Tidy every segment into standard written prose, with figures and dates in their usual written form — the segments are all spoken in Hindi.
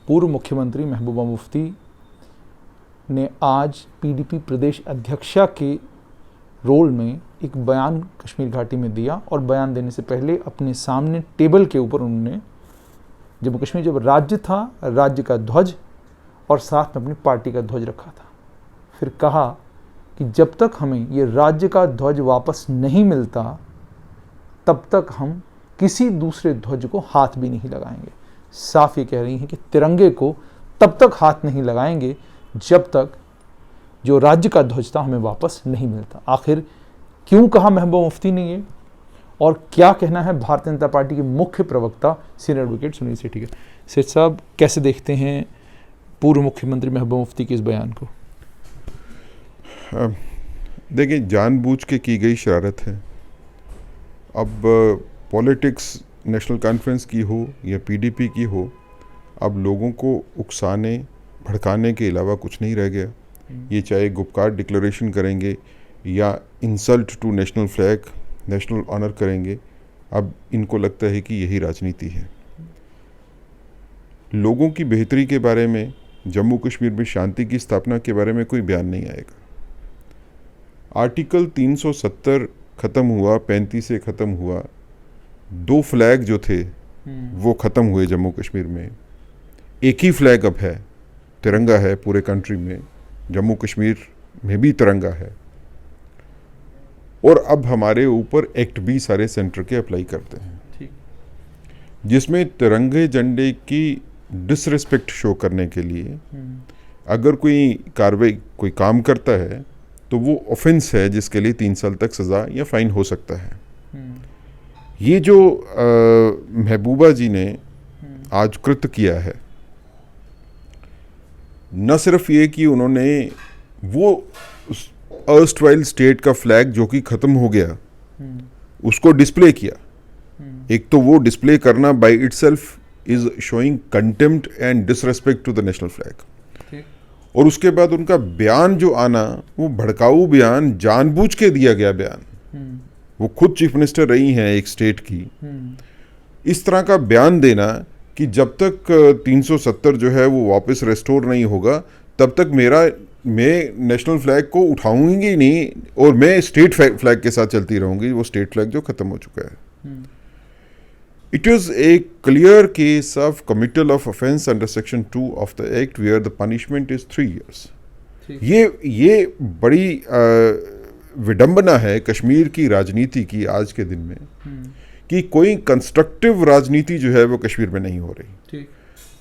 पूर्व मुख्यमंत्री महबूबा मुफ्ती ने आज पीडीपी प्रदेश अध्यक्षा के रोल में एक बयान कश्मीर घाटी में दिया और बयान देने से पहले अपने सामने टेबल के ऊपर उन्होंने जम्मू कश्मीर जब राज्य था, राज्य का ध्वज और साथ में अपनी पार्टी का ध्वज रखा था। फिर कहा कि जब तक हमें ये राज्य का ध्वज वापस नहीं मिलता तब तक हम किसी दूसरे ध्वज को हाथ भी नहीं लगाएंगे। साफ ये कह रही हैं कि तिरंगे को तब तक हाथ नहीं लगाएंगे जब तक जो राज्य का ध्वज था हमें वापस नहीं मिलता। आखिर क्यों कहा महबूबा मुफ्ती ने ये और क्या कहना है भारतीय जनता पार्टी के मुख्य प्रवक्ता सीनियर एडवोकेट सुनील सेठी का। सेठ साहब, कैसे देखते हैं पूर्व मुख्यमंत्री महबूबा मुफ्ती के इस बयान को? देखिए, जानबूझ के की गई शरारत है। अब पॉलिटिक्स नेशनल कॉन्फ्रेंस की हो या पीडीपी की हो, अब लोगों को उकसाने भड़काने के अलावा कुछ नहीं रह गया। ये चाहे गुपकार डिक्लेरेशन करेंगे या insult to national flag, national honour करेंगे, अब इनको लगता है कि यही राजनीति है। लोगों की बेहतरी के बारे में, जम्मू कश्मीर में शांति की स्थापना के बारे में कोई बयान नहीं आएगा। आर्टिकल 370 ख़त्म हुआ, 35 से ख़त्म हुआ। 2 फ्लैग जो थे वो ख़त्म हुए जम्मू कश्मीर में। एक ही फ्लैग अब है, तिरंगा है पूरे कंट्री में, जम्मू कश्मीर में भी तिरंगा है। और अब हमारे ऊपर एक्ट भी सारे सेंटर के अप्लाई करते हैं, जिसमें तिरंगे झंडे की डिसरिस्पेक्ट शो करने के लिए अगर कोई कार्रवाई, कोई काम करता है तो वो ऑफेंस है जिसके लिए 3 साल तक सज़ा या फाइन हो सकता है। ये जो महबूबा जी ने आज कृत्य किया है, न सिर्फ ये कि उन्होंने वो अर्स्टवाइल स्टेट का फ्लैग जो कि ख़त्म हो गया उसको डिस्प्ले किया। एक तो वो डिस्प्ले करना by itself is showing contempt and disrespect to the national flag. और उसके बाद उनका बयान जो आना, वो भड़काऊ बयान, जानबूझ के दिया गया बयान। वो खुद चीफ मिनिस्टर रही हैं एक स्टेट की। इस तरह का बयान देना कि जब तक 370 जो है वो वापस रेस्टोर नहीं होगा तब तक मैं नेशनल फ्लैग को उठाऊंगी नहीं और मैं स्टेट फ्लैग के साथ चलती रहूंगी, वो स्टेट फ्लैग जो खत्म हो चुका है। It is a clear case of committal of offence under section 2 of the act where the punishment is 3 years. ये बड़ी विडंबना है कश्मीर की राजनीति की आज के दिन में कि कोई कंस्ट्रक्टिव राजनीति जो है वो कश्मीर में नहीं हो रही।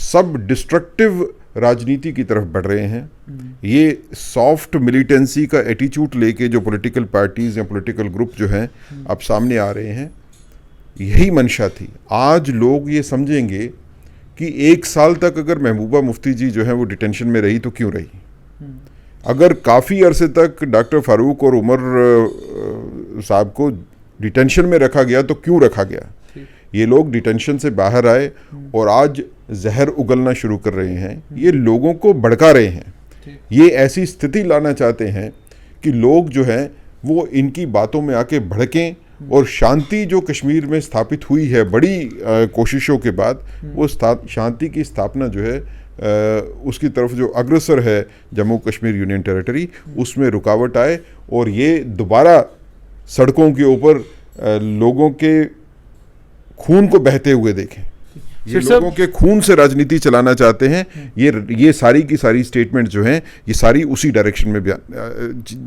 सब डिस्ट्रक्टिव राजनीति की तरफ बढ़ रहे हैं। ये सॉफ्ट मिलिटेंसी का एटीट्यूड लेके जो पॉलिटिकल पार्टीज या पॉलिटिकल ग्रुप जो हैं अब सामने आ रहे हैं, यही मंशा थी। आज लोग ये समझेंगे कि 1 साल तक अगर महबूबा मुफ्ती जी जो है वो डिटेंशन में रही तो क्यों रही। अगर काफ़ी अरसे तक डॉक्टर फारूक और उमर साहब को डिटेंशन में रखा गया तो क्यों रखा गया। ये लोग डिटेंशन से बाहर आए और आज जहर उगलना शुरू कर रहे हैं। ये लोगों को भड़का रहे हैं। ये ऐसी स्थिति लाना चाहते हैं कि लोग जो हैं वो इनकी बातों में आके भड़कें और शांति जो कश्मीर में स्थापित हुई है बड़ी कोशिशों के बाद, वो शांति की स्थापना जो है उसकी तरफ जो अग्रसर है जम्मू कश्मीर यूनियन टेरिटरी, उसमें रुकावट आए और ये दोबारा सड़कों के ऊपर लोगों के खून को बहते हुए देखें। ये लोगों के खून से राजनीति चलाना चाहते हैं। ये सारी की सारी स्टेटमेंट जो हैं ये सारी उसी डायरेक्शन में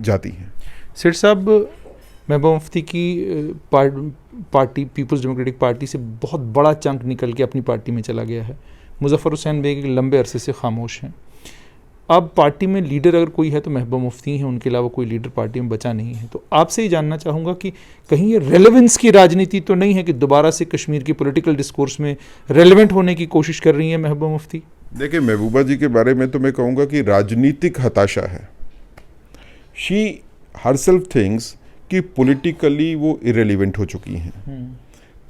जाती हैं। सेठ साहब, महबूबा मुफ्ती की पार्टी पीपल्स डेमोक्रेटिक पार्टी से बहुत बड़ा चंक निकल के अपनी पार्टी में चला गया है। मुजफ्फर हुसैन बेग लंबे अरसे से खामोश हैं। अब पार्टी में लीडर अगर कोई है तो महबूबा मुफ्ती हैं, उनके अलावा कोई लीडर पार्टी में बचा नहीं है। तो आपसे ही जानना चाहूँगा कि कहीं ये रेलेवेंस की राजनीति तो नहीं है कि दोबारा से कश्मीर की पॉलिटिकल डिस्कोर्स में रेलेवेंट होने की कोशिश कर रही है महबूबा मुफ्ती? देखिए, महबूबा जी के बारे में तो मैं कहूँगा कि राजनीतिक हताशा है। शी हरसेल्फ थिंक्स कि पॉलिटिकली वो इरेलीवेंट हो चुकी हैं।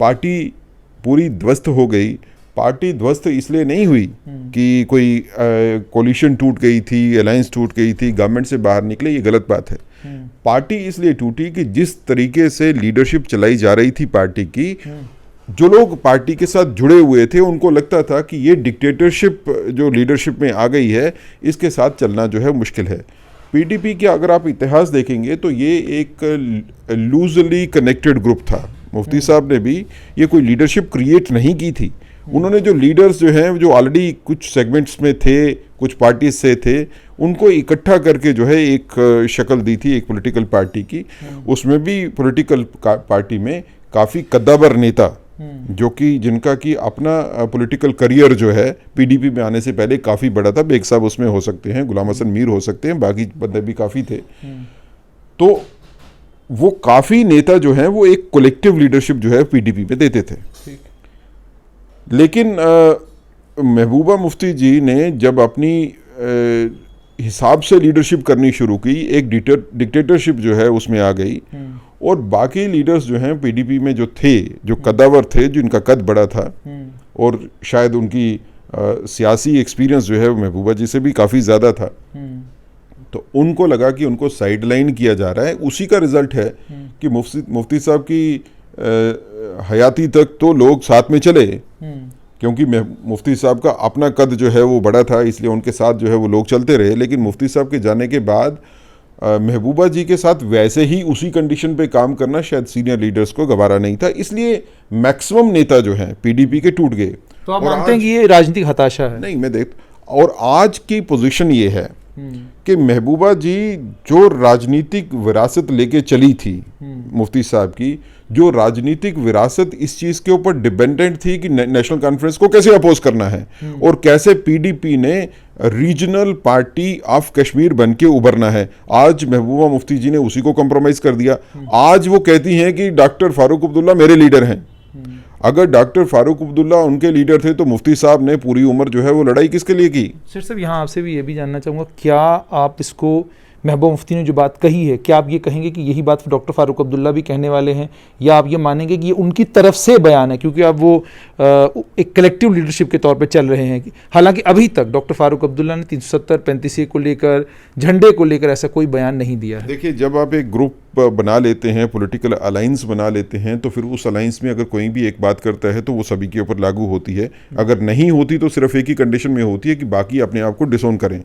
पार्टी पूरी ध्वस्त हो गई। पार्टी ध्वस्त इसलिए नहीं हुई कि कोई कोलिशन टूट गई थी, अलायंस टूट गई थी, गवर्नमेंट से बाहर निकले, ये गलत बात है। पार्टी इसलिए टूटी कि जिस तरीके से लीडरशिप चलाई जा रही थी पार्टी की, जो लोग पार्टी के साथ जुड़े हुए थे उनको लगता था कि ये डिक्टेटरशिप जो लीडरशिप में आ गई है, इसके साथ चलना जो है मुश्किल है। पीडीपी के अगर आप इतिहास देखेंगे तो ये एक लूजली कनेक्टेड ग्रुप था। मुफ्ती साहब ने भी ये कोई लीडरशिप क्रिएट नहीं की थी। उन्होंने जो लीडर्स जो हैं जो ऑलरेडी कुछ सेगमेंट्स में थे, कुछ पार्टीज से थे, उनको इकट्ठा करके जो है एक शक्ल दी थी एक पॉलिटिकल पार्टी की। उसमें भी पॉलिटिकल पार्टी में काफ़ी कद्दावर नेता जो कि जिनका कि अपना पॉलिटिकल करियर जो है पीडीपी में आने से पहले काफ़ी बड़ा था। बेग साहब उसमें हो सकते हैं, गुलाम हसन मीर हो सकते हैं, बाकी बंदे भी काफ़ी थे। तो वो काफ़ी नेता जो हैं वो एक कलेक्टिव लीडरशिप जो है पीडीपी में देते थे। लेकिन महबूबा मुफ्ती जी ने जब अपनी हिसाब से लीडरशिप करनी शुरू की, एक डिक्टेटरशिप जो है उसमें आ गई। और बाकी लीडर्स जो हैं पीडीपी में जो थे, जो कद्दावर थे, जिनका कद बड़ा था और शायद उनकी सियासी एक्सपीरियंस जो है महबूबा जी से भी काफ़ी ज़्यादा था, तो उनको लगा कि उनको साइडलाइन किया जा रहा है। उसी का रिजल्ट है कि मुफ्ती साहब की हयाती तक तो लोग साथ में चले, क्योंकि मुफ्ती साहब का अपना कद जो है वो बड़ा था, इसलिए उनके साथ जो है वो लोग चलते रहे। लेकिन मुफ्ती साहब के जाने के बाद महबूबा जी के साथ वैसे ही उसी कंडीशन पे काम करना शायद सीनियर लीडर्स को गवारा नहीं था, इसलिए मैक्सिमम नेता जो हैं पीडीपी के टूट गए। तो आप मानते हैं कि ये राजनीतिक हताशा है? नहीं, मैं देख, और आज की पोजीशन ये है कि महबूबा जी जो राजनीतिक विरासत लेके चली थी मुफ्ती साहब की, जो राजनीतिक विरासत इस चीज के ऊपर डिपेंडेंट थी कि नेशनल कॉन्फ्रेंस को कैसे अपोज करना है और कैसे पीडीपी ने रीजनल पार्टी ऑफ कश्मीर बन के उभरना है। आज महबूबा मुफ्ती जी ने उसी को कॉम्प्रोमाइज कर दिया। आज वो कहती हैं कि डॉक्टर फारूक अब्दुल्ला मेरे लीडर हैं। अगर डॉक्टर फारूक अब्दुल्ला उनके लीडर थे तो मुफ्ती साहब ने पूरी उम्र जो है वो लड़ाई किसके लिए की? सर साहब, यहाँ आपसे भी ये भी जानना चाहूँगा, क्या आप इसको महबूबा मुफ्ती ने जो बात कही है, क्या आप ये कहेंगे कि यही बात डॉक्टर फारूक अब्दुल्ला भी कहने वाले हैं, या आप ये मानेंगे कि ये उनकी तरफ से बयान है क्योंकि अब वो एक कलेक्टिव लीडरशिप के तौर पे चल रहे हैं? हालांकि अभी तक डॉक्टर फारूक अब्दुल्ला ने 370 35 को लेकर, झंडे को लेकर ऐसा कोई बयान नहीं दिया है। देखिए, जब आप एक ग्रुप बना लेते हैं, पॉलिटिकल अलायंस बना लेते हैं, तो फिर उस अलायंस में अगर कोई भी एक बात करता है तो वो सभी के ऊपर लागू होती है। अगर नहीं होती तो सिर्फ एक ही कंडीशन में होती है कि बाकी अपने आप को डिसोन करें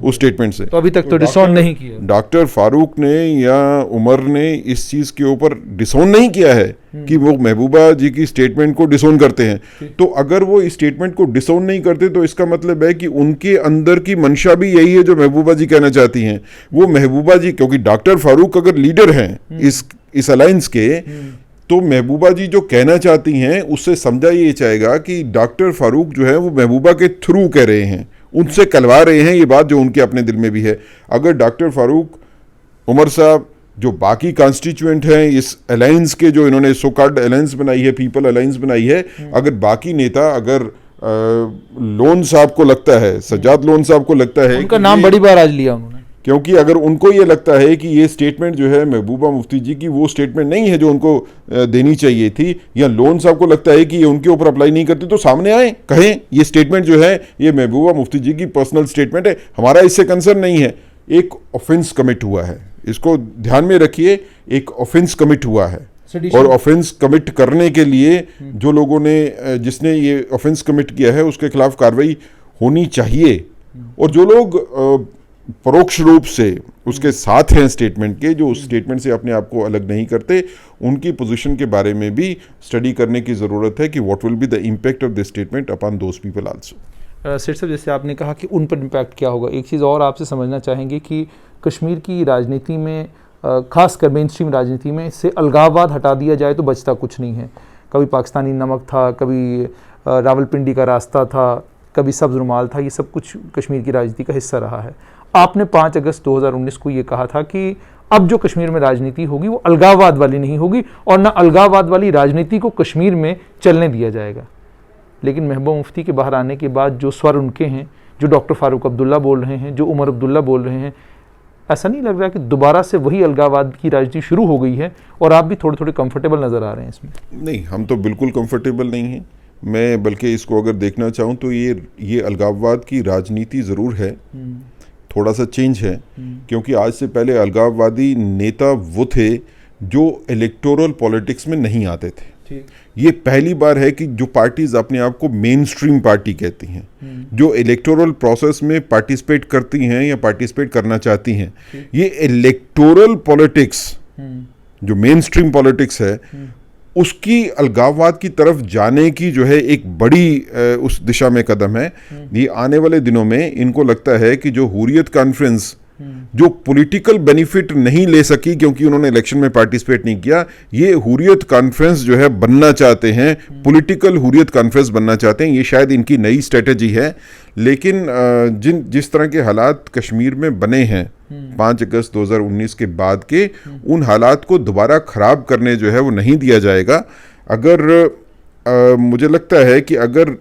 उस स्टेटमेंट से। तो अभी तक तो डिसोन नहीं किया डॉक्टर फारूक ने या उमर ने इस चीज के ऊपर डिसोन नहीं किया है कि वो महबूबा जी की स्टेटमेंट को डिसोन करते हैं। तो अगर वो इस स्टेटमेंट को डिसोन नहीं करते तो इसका मतलब है कि उनके अंदर की मंशा भी यही है जो महबूबा जी कहना चाहती हैं। वो महबूबा जी, क्योंकि डॉक्टर फारूक अगर लीडर हैं इस अलायंस के, तो महबूबा जी जो कहना चाहती हैं उससे समझा ये जाएगा कि डॉक्टर फारूक जो है वो महबूबा के थ्रू कह रहे हैं, उनसे कहलवा रहे हैं ये बात जो उनके अपने दिल में भी है। अगर डॉक्टर फारूक, उमर साहब, जो बाकी कॉन्स्टिट्यूएंट हैं इस अलायंस के, जो इन्होंने सो कॉल्ड अलायंस बनाई है, पीपल अलायंस बनाई है, अगर बाकी नेता, अगर लोन साहब को लगता है, सज्जाद लोन साहब को लगता है, उनका नाम बड़ी बार आज लिया उन्होंने, क्योंकि अगर उनको ये लगता है कि ये स्टेटमेंट जो है महबूबा मुफ्ती जी की वो स्टेटमेंट नहीं है जो उनको देनी चाहिए थी, या लोन साहब को लगता है कि ये उनके ऊपर अप्लाई नहीं करती, तो सामने आए, कहें ये स्टेटमेंट जो है ये महबूबा मुफ्ती जी की पर्सनल स्टेटमेंट है, हमारा इससे कंसर्न नहीं है। एक ऑफेंस कमिट हुआ है, इसको ध्यान में रखिए, एक ऑफेंस कमिट हुआ है। और ऑफेंस कमिट करने के लिए जो लोगों ने, जिसने ये ऑफेंस कमिट किया है उसके खिलाफ कार्रवाई होनी चाहिए। और जो लोग परोक्ष रूप से उसके साथ हैं स्टेटमेंट के, जो उस स्टेटमेंट से अपने आप को अलग नहीं करते, उनकी पोजीशन के बारे में भी स्टडी करने की ज़रूरत है कि what will be the impact of this statement upon those people also. सेठ साहब, जैसे आपने कहा कि उन पर इम्पैक्ट क्या होगा, एक चीज़ और आपसे समझना चाहेंगे कि कश्मीर की राजनीति में, खासकर मेन स्ट्रीम राजनीति में, इससे अलगाववाद हटा दिया जाए तो बचता कुछ नहीं है। कभी पाकिस्तानी नमक था, कभी रावलपिंडी का रास्ता था, कभी सब्ज़ रुमाल था, ये सब कुछ कश्मीर की राजनीति का हिस्सा रहा है। आपने 5 अगस्त 2019 को ये कहा था कि अब जो कश्मीर में राजनीति होगी वो अलगाववाद वाली नहीं होगी और ना अलगाववाद वाली राजनीति को कश्मीर में चलने दिया जाएगा। लेकिन महबूबा मुफ्ती के बाहर आने के बाद जो स्वर उनके हैं, जो डॉक्टर फारूक अब्दुल्ला बोल रहे हैं, जो उमर अब्दुल्ला बोल रहे हैं, ऐसा नहीं लग रहा कि दोबारा से वही अलगाववाद की राजनीति शुरू हो गई है और आप भी थोड़े थोड़े कंफर्टेबल नज़र आ रहे हैं इसमें? नहीं, हम तो बिल्कुल कंफर्टेबल नहीं हैं। मैं बल्कि इसको अगर देखना चाहूँ तो ये अलगाववाद की राजनीति ज़रूर है, थोड़ा सा चेंज है, क्योंकि आज से पहले अलगाववादी नेता वो थे जो इलेक्टोरल पॉलिटिक्स में नहीं आते थे। ये पहली बार है कि जो पार्टीज अपने आप को मेन स्ट्रीम पार्टी कहती हैं, जो इलेक्टोरल प्रोसेस में पार्टिसिपेट करती हैं या पार्टिसिपेट करना चाहती हैं, ये इलेक्टोरल पॉलिटिक्स जो मेन स्ट्रीम पॉलिटिक्स है उसकी अलगाववाद की तरफ जाने की जो है एक बड़ी उस दिशा में कदम है। ये आने वाले दिनों में इनको लगता है कि जो हुर्रियत कॉन्फ्रेंस जो पॉलिटिकल बेनिफिट नहीं ले सकी क्योंकि उन्होंने इलेक्शन में पार्टिसिपेट नहीं किया, ये हुर्रियत कॉन्फ्रेंस जो है बनना चाहते हैं, पॉलिटिकल हुर्रियत कॉन्फ्रेंस बनना चाहते हैं। ये शायद इनकी नई स्ट्रेटजी है। लेकिन जिस तरह के हालात कश्मीर में बने हैं 5 अगस्त 2019 के बाद के, उन हालात को दोबारा खराब करने जो है वो नहीं दिया जाएगा। अगर मुझे लगता है कि अगर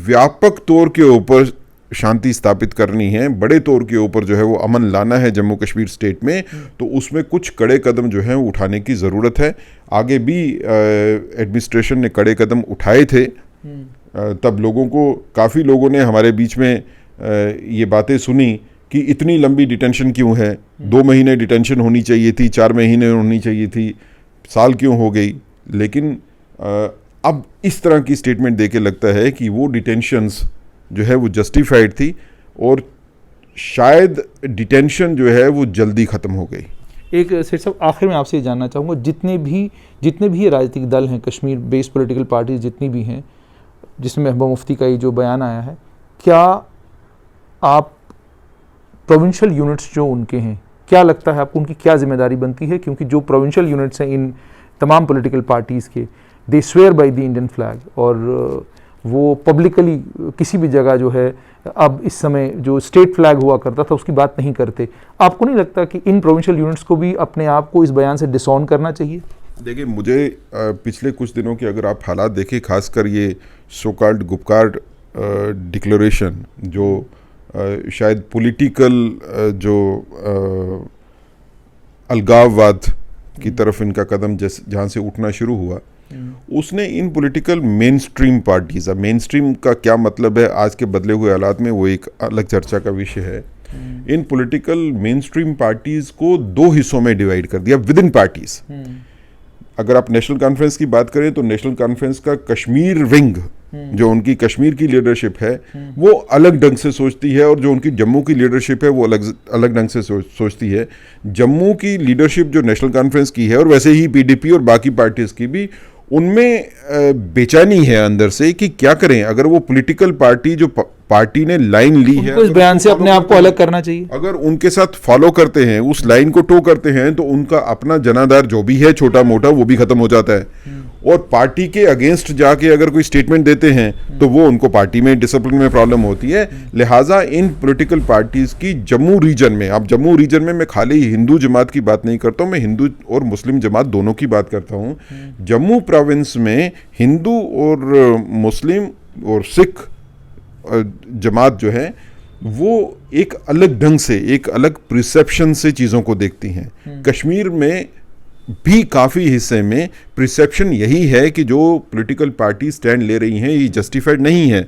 व्यापक तौर के ऊपर शांति स्थापित करनी है, बड़े तौर के ऊपर जो है वो अमन लाना है जम्मू कश्मीर स्टेट में, तो उसमें कुछ कड़े कदम जो है उठाने की ज़रूरत है। आगे भी एडमिनिस्ट्रेशन ने कड़े कदम उठाए थे, तब लोगों को, काफ़ी लोगों ने हमारे बीच में ये बातें सुनी कि इतनी लंबी डिटेंशन क्यों है, 2 महीने डिटेंशन होनी चाहिए थी, 4 महीने होनी चाहिए थी, साल क्यों हो गई। लेकिन अब इस तरह की स्टेटमेंट देके लगता है कि वो डिटेंशंस जो है वो जस्टिफाइड थी और शायद डिटेंशन जो है वो जल्दी ख़त्म हो गई। एक सेठ साहब, आखिर में आपसे ये जानना चाहूँगा, जितने भी राजनीतिक दल हैं, कश्मीर बेस्ड पॉलिटिकल पार्टीज जितनी भी हैं, जिसमें महबूबा मुफ्ती का ये जो बयान आया है, क्या आप प्रोविंशियल यूनिट्स जो उनके हैं, क्या लगता है आपको उनकी क्या जिम्मेदारी बनती है? क्योंकि जो प्रोविंशियल यूनिट्स हैं इन तमाम पॉलिटिकल पार्टीज़ के, they swear by the Indian flag, और वो पब्लिकली किसी भी जगह जो है अब इस समय जो स्टेट फ्लैग हुआ करता था उसकी बात नहीं करते। आपको नहीं लगता कि इन प्रोविंशियल यूनिट्स को भी अपने आप को इस बयान से डिसऑन करना चाहिए? देखिए, मुझे पिछले कुछ दिनों के अगर आप हालात देखें, खासकर ये सो कॉल्ड गुपकार डिक्लेरेशन जो शायद पॉलिटिकल जो अलगाववाद की तरफ इनका कदम जहाँ से उठना शुरू हुआ, उसने इन political main stream parties, main stream का क्या मतलब है आज के बदले हुए हालात में, वो एक अलग चर्चा का विषय है। इन पॉलिटिकल मेन स्ट्रीम पार्टीज को 2 हिस्सों में डिवाइड कर दिया विद इन पार्टीज। अगर आप नेशनल कॉन्फ्रेंस की बात करें तो नेशनल कॉन्फ्रेंस का कश्मीर विंग, जो उनकी कश्मीर की लीडरशिप है, वो अलग ढंग से सोचती है, और जो उनकी जम्मू की लीडरशिप है वो अलग ढंग से सोचती है। जम्मू की लीडरशिप जो नेशनल कॉन्फ्रेंस की है, और वैसे ही पीडीपी और बाकी पार्टीज की भी, उनमें बेचैनी है अंदर से कि क्या करें। अगर वो पॉलिटिकल पार्टी जो पार्टी ने लाइन ली है, उस बयान से अपने आप को अलग करना चाहिए। अगर उनके साथ फॉलो करते हैं, उस लाइन को टो करते हैं, तो उनका अपना जनाधार जो भी है छोटा मोटा वो भी खत्म हो जाता है। और पार्टी के अगेंस्ट जाके अगर कोई स्टेटमेंट देते हैं तो वो उनको पार्टी में डिसिप्लिन में प्रॉब्लम होती है। लिहाजा इन पॉलिटिकल पार्टीज की जम्मू रीजन में, अब जम्मू रीजन में मैं खाली हिंदू जमात की बात नहीं करता हूँ, मैं हिंदू और मुस्लिम जमात दोनों की बात करता हूँ। जम्मू प्रोविंस में हिंदू और मुस्लिम और सिख जमात जो है वो एक अलग ढंग से, एक अलग प्रिसेप्शन से चीज़ों को देखती हैं। कश्मीर में भी काफ़ी हिस्से में प्रिसेप्शन यही है कि जो पॉलिटिकल पार्टी स्टैंड ले रही हैं ये जस्टिफाइड नहीं है।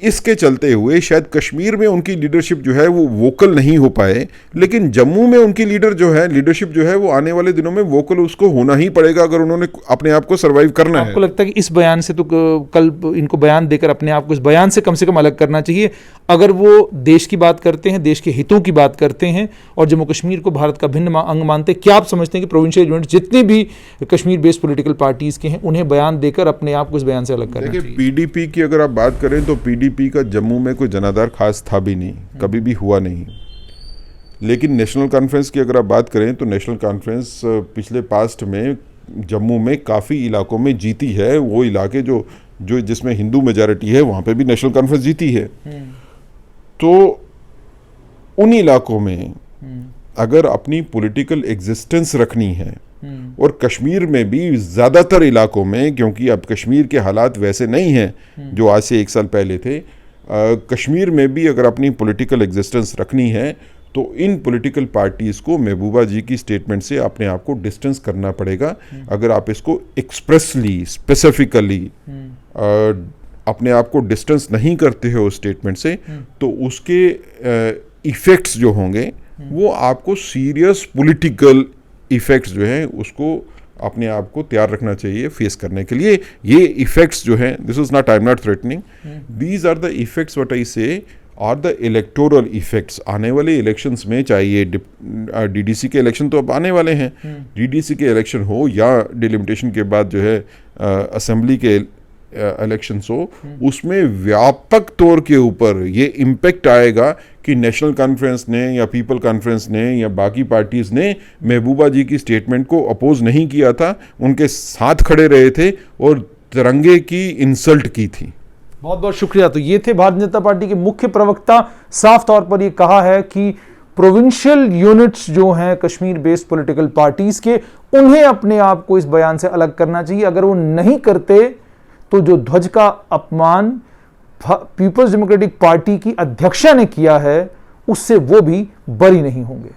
इसके चलते हुए शायद कश्मीर में उनकी लीडरशिप जो है वो वोकल नहीं हो पाए, लेकिन जम्मू में उनकी लीडरशिप जो है वो आने वाले दिनों में वोकल उसको होना ही पड़ेगा अगर उन्होंने अपने आप को सर्वाइव करना है। आपको लगता है कि इस बयान से, तो कल इनको बयान देकर अपने आप को इस बयान से कम अलग करना चाहिए, अगर वो देश की बात करते हैं, देश के हितों की बात करते हैं और जम्मू कश्मीर को भारत का भिन्न अंग मानते हैं? क्या आप समझते हैं कि प्रोविंशियल यूनिट जितने भी कश्मीर बेस्ड पॉलिटिकल पार्टीज के हैं उन्हें बयान देकर अपने आप को इस बयान से अलग करना चाहिए? पीडीपी की अगर आप बात करें तो पीडीपी का जम्मू में कोई जनाधार खास था भी नहीं, कभी भी हुआ नहीं। लेकिन नेशनल कॉन्फ्रेंस की अगर आप बात करें तो नेशनल कॉन्फ्रेंस पिछले पास्ट में जम्मू में काफ़ी इलाकों में जीती है। वो इलाके जो जिसमें हिंदू मेजॉरिटी है वहाँ पे भी नेशनल कॉन्फ्रेंस जीती है। तो उन इलाकों में अगर अपनी पॉलिटिकल एग्जिस्टेंस रखनी है, और कश्मीर में भी ज़्यादातर इलाकों में, क्योंकि अब कश्मीर के हालात वैसे नहीं हैं जो आज से 1 साल पहले थे, कश्मीर में भी अगर अपनी पॉलिटिकल एग्जिस्टेंस रखनी है तो इन पॉलिटिकल पार्टीज़ को महबूबा जी की स्टेटमेंट से अपने आप को डिस्टेंस करना पड़ेगा। अगर आप इसको एक्सप्रेसली स्पेसिफिकली अपने आप को डिस्टेंस नहीं करते हो स्टेटमेंट से, तो उसके इफ़ेक्ट्स जो होंगे वो आपको सीरियस पॉलिटिकल इफ़ेक्ट्स जो हैं उसको अपने आप को तैयार रखना चाहिए फेस करने के लिए। ये इफेक्ट्स जो हैं, this is not, I am not threatening, these are the effects what I say are the electoral effects. आने वाले इलेक्शंस में, चाहे ये डीडीसी के इलेक्शन तो अब आने वाले हैं, डीडीसी के इलेक्शन हो या डिलिमिटेशन के बाद जो है असेंबली के इलेक्शंस हो, उसमें व्यापक तौर के ऊपर ये इम्पैक्ट आएगा कि नेशनल कॉन्फ्रेंस ने या पीपल कॉन्फ्रेंस ने या बाकी पार्टीज ने महबूबा जी की स्टेटमेंट को अपोज नहीं किया था, उनके साथ खड़े रहे थे और तिरंगे की इंसल्ट की थी। बहुत बहुत शुक्रिया। तो ये थे भारतीय जनता पार्टी के मुख्य प्रवक्ता। साफ तौर पर ये कहा है कि प्रोविंशियल यूनिट्स जो हैं कश्मीर बेस्ड पॉलिटिकल पार्टीज के, उन्हें अपने आप को इस बयान से अलग करना चाहिए। अगर वो नहीं करते तो जो ध्वज का अपमान पीपल्स डेमोक्रेटिक पार्टी की अध्यक्षा ने किया है, उससे वो भी बरी नहीं होंगे।